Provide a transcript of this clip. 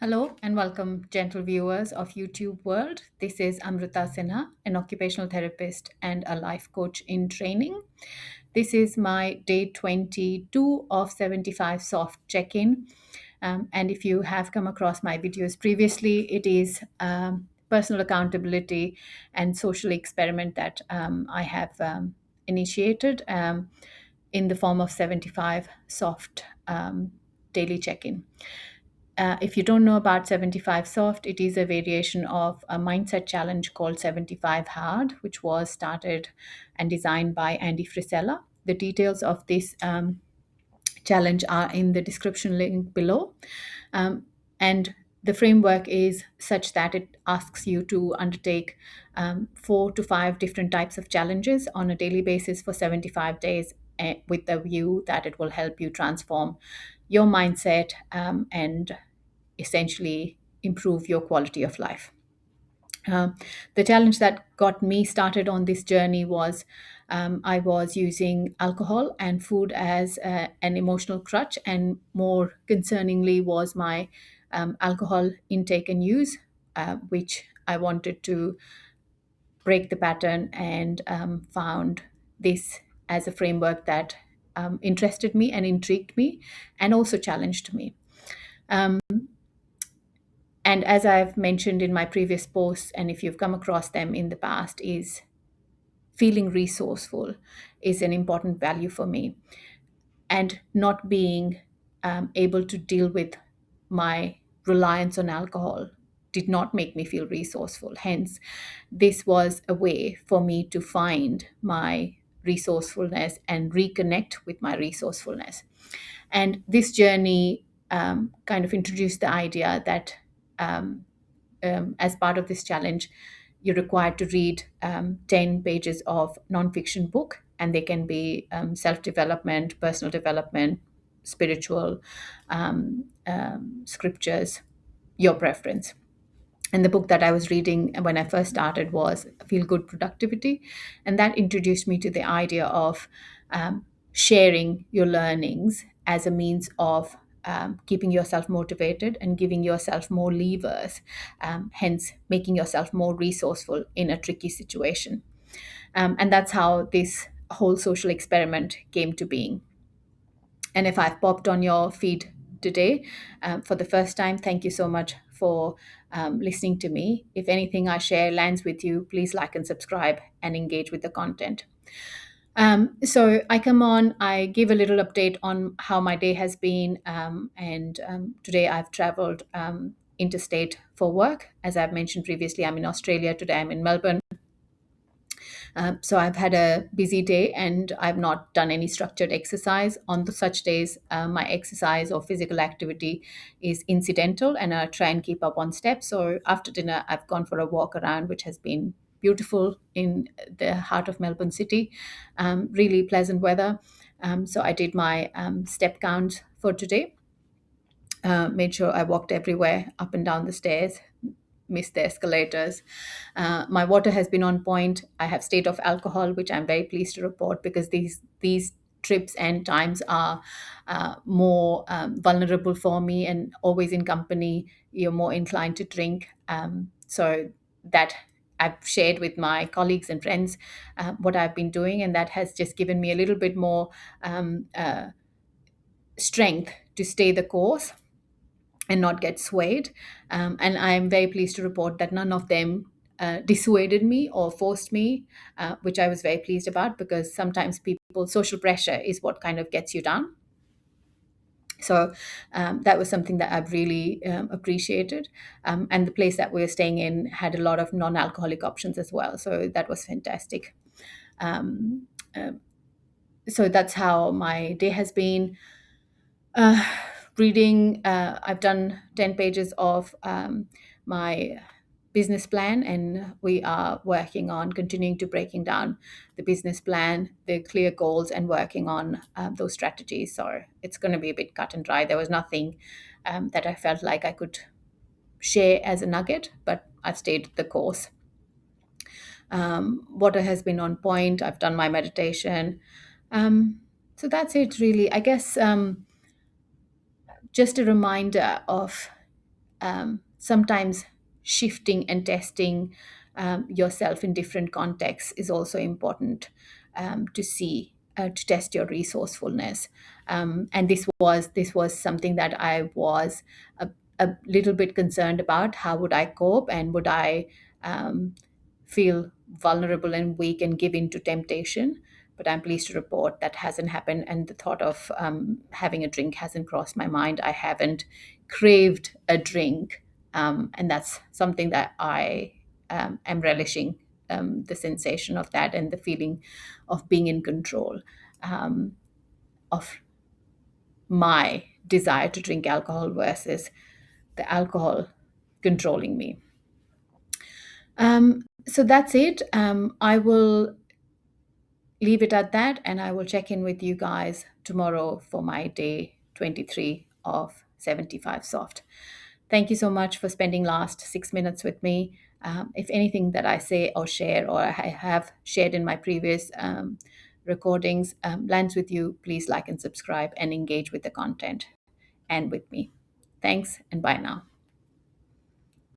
Hello and welcome, gentle viewers of YouTube world. This is Amrita Sinha, an occupational therapist and a life coach in training. This is my day 22 of 75 soft check-in. And if you have come across my videos previously, it is personal accountability and social experiment that I have initiated in the form of 75 soft daily check-in. If you don't know about 75 Soft, it is a variation of a mindset challenge called 75 Hard, which was started and designed by Andy Frisella. The details of this challenge are in the description link below. And the framework is such that it asks you to undertake 4 to 5 different types of challenges on a daily basis for 75 days with the view that it will help you transform your mindset and essentially improve your quality of life. Uh, the challenge that got me started on this journey was I was using alcohol and food as an emotional crutch, and more concerningly, was my alcohol intake and use, which I wanted to break the pattern and found this as a framework that interested me and intrigued me and also challenged me. Um, and as I've mentioned in my previous posts, and if you've come across them in the past, is feeling resourceful is an important value for me. And not being able to deal with my reliance on alcohol did not make me feel resourceful. Hence, this was a way for me to find my resourcefulness and reconnect with my resourcefulness. And this journey kind of introduced the idea that as part of this challenge, you're required to read 10 pages of nonfiction book, and they can be self-development, personal development, spiritual scriptures, your preference. And the book that I was reading when I first started was Feel Good Productivity. And that introduced me to the idea of sharing your learnings as a means of keeping yourself motivated and giving yourself more levers, hence making yourself more resourceful in a tricky situation. And that's how this whole social experiment came to being. And if I've popped on your feed today for the first time, thank you so much for listening to me. If anything I share lands with you, please like and subscribe and engage with the content. So I come on, I give a little update on how my day has been. And today I've traveled interstate for work. As I've mentioned previously, I'm in Australia. Today I'm in Melbourne. So I've had a busy day and I've not done any structured exercise. On such days, my exercise or physical activity is incidental and I try and keep up on steps. So after dinner, I've gone for a walk around, which has been beautiful in the heart of Melbourne City. Really pleasant weather. So I did my step count for today. Made sure I walked everywhere, up and down the stairs, missed the escalators. My water has been on point. I have state of alcohol, which I'm very pleased to report because these trips and times are more vulnerable for me, and always in company, you're more inclined to drink. So that I've shared with my colleagues and friends what I've been doing, and that has just given me a little bit more strength to stay the course and not get swayed. And I'm very pleased to report that none of them dissuaded me or forced me, which I was very pleased about because sometimes people, social pressure is what kind of gets you down. So that was something that I've really appreciated. And the place that we were staying in had a lot of non alcoholic options as well. So that was fantastic. Um, uh, so that's how my day has been. Uh, Reading, I've done 10 pages of my business plan, and we are working on continuing to breaking down the business plan, the clear goals, and working on those strategies. So it's going to be a bit cut and dry. There was nothing that I felt like I could share as a nugget, but I've stayed the course. Water has been on point. I've done my meditation. So that's it, really. I guess just a reminder of sometimes shifting and testing yourself in different contexts is also important to see to test your resourcefulness. And this was something that I was a little bit concerned about. How would I cope, and would I um, feel vulnerable and weak and give in to temptation? But I'm pleased to report that hasn't happened, and the thought of having a drink hasn't crossed my mind. I haven't craved a drink, and that's something that I am relishing, the sensation of that and the feeling of being in control of my desire to drink alcohol versus the alcohol controlling me. So that's it. I will leave it at that, and I will check in with you guys tomorrow for my day 23 of 75 soft. Thank you so much for spending last 6 minutes with me. If anything that I say or share or I have shared in my previous recordings lands with you, please like and subscribe and engage with the content and with me. Thanks, and bye now.